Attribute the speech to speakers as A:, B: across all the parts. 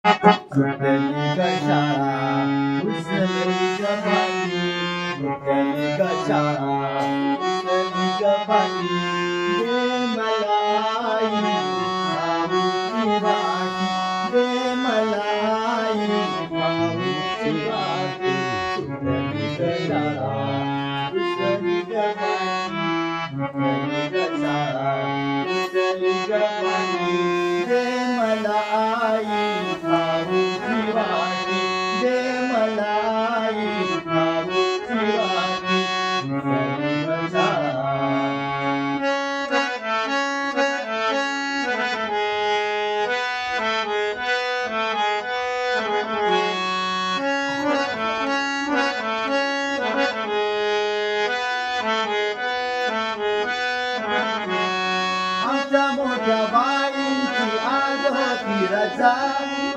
A: सुटली ग शाळा उसळली ग भांडी सुटली ग शाळा उसळली ग भांडी दे मला आई भाऊची वाटी दे मला आई भाऊची वाटी सुटली ग शाळा उसळली ग भांडी सुटली ग शाळा उसळली ग भांडी दे मला आई भाऊची वाटी दे मला आई भाऊची वाटी उसळली ग शाळा आमच्या मोठ्या बाईंची आज होती रजा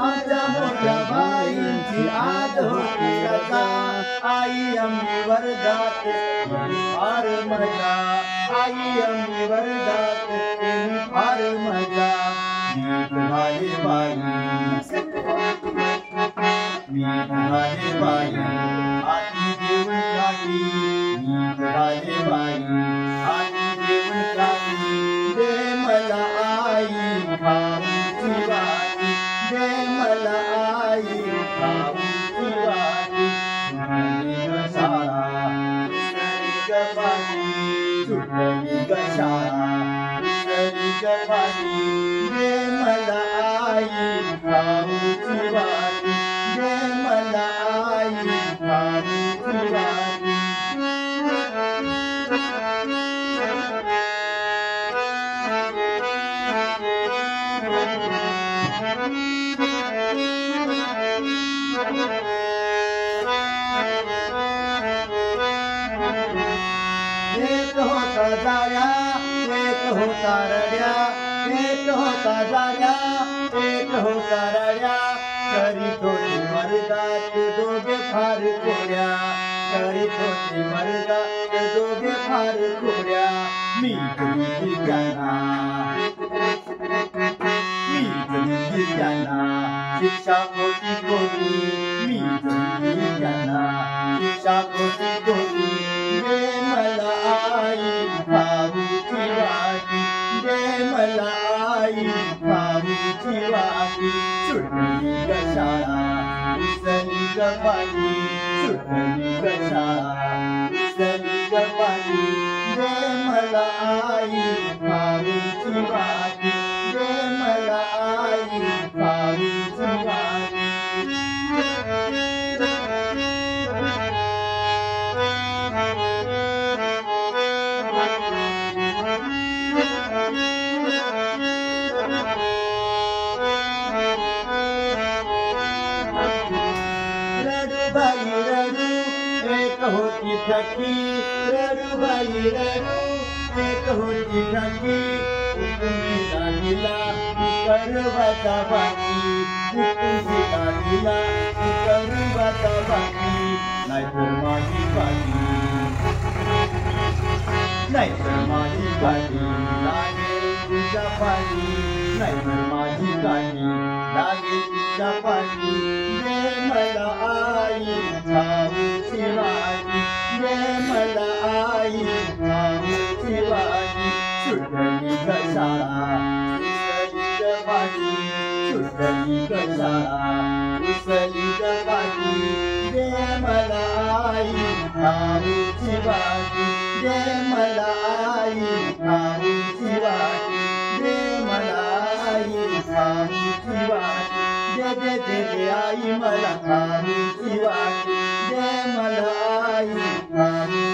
A: आमच्या मोठ्या बाईंची आज होती रजा आई आम्ही वर्गात फार मजा आई आम्ही वर्गात फार मजा मीठ झाले बाई मीठ झाले बाई आधी देऊन काढली मीठ झाले बाई आधी देऊन काढली दे मला आई भाऊची वाटी दे मला आई भाऊची वाटी सुटली ग शाळा उसळली ग भांडी सुटली ग शाळा उसळली ग भांडी दे मला आई भाऊची वाटी दे मला आई भाऊची वाटी एक होता जाया एक होता रड्या एक होता जाया एक होता रड्या करीत होती वर्गात दोघे फार खोड्या करीत होती वर्गात दोघे फार खोड्या मी तुझी त्यांना मी तुझी त्यांना शिक्षा होती कोणी मी तुझी त्यांना शिक्षा होती कोणी दे मला आई भाऊची वाटी दे मला आई भाऊची वाटी सुटली ग शाळा उसळली ग भांडी सुटली ग शाळा उसळली ग भांडी दे मला आई भाऊची वाटी दे मला आई भाऊची वाटी रडू बाई रडू एक होती ठकी रडू बाई रडू एक होती ठकी उकुंची दादीला करवाचा बाकी उकुंची दादीला करवाचा बाकी नाहीतर माझी बाकी नाहीतर माझी गाडी लागेल तुझ्या पाणी नाहीतर माझी गाडी लागेल तुझ्या पाणी दे मला आई भाऊची वाटी दे मला आई भाऊची वाटी सुटली ग शाळा उसळली ग भांडी सुटली ग शाळा उसळली ग भांडी दे मला आई भाऊची वाटी दे मला आई भाऊची वाटी दे मला आई भाऊची वाटी दे दे दे दे आई मला भाऊची वाटी दे मला आई भाऊची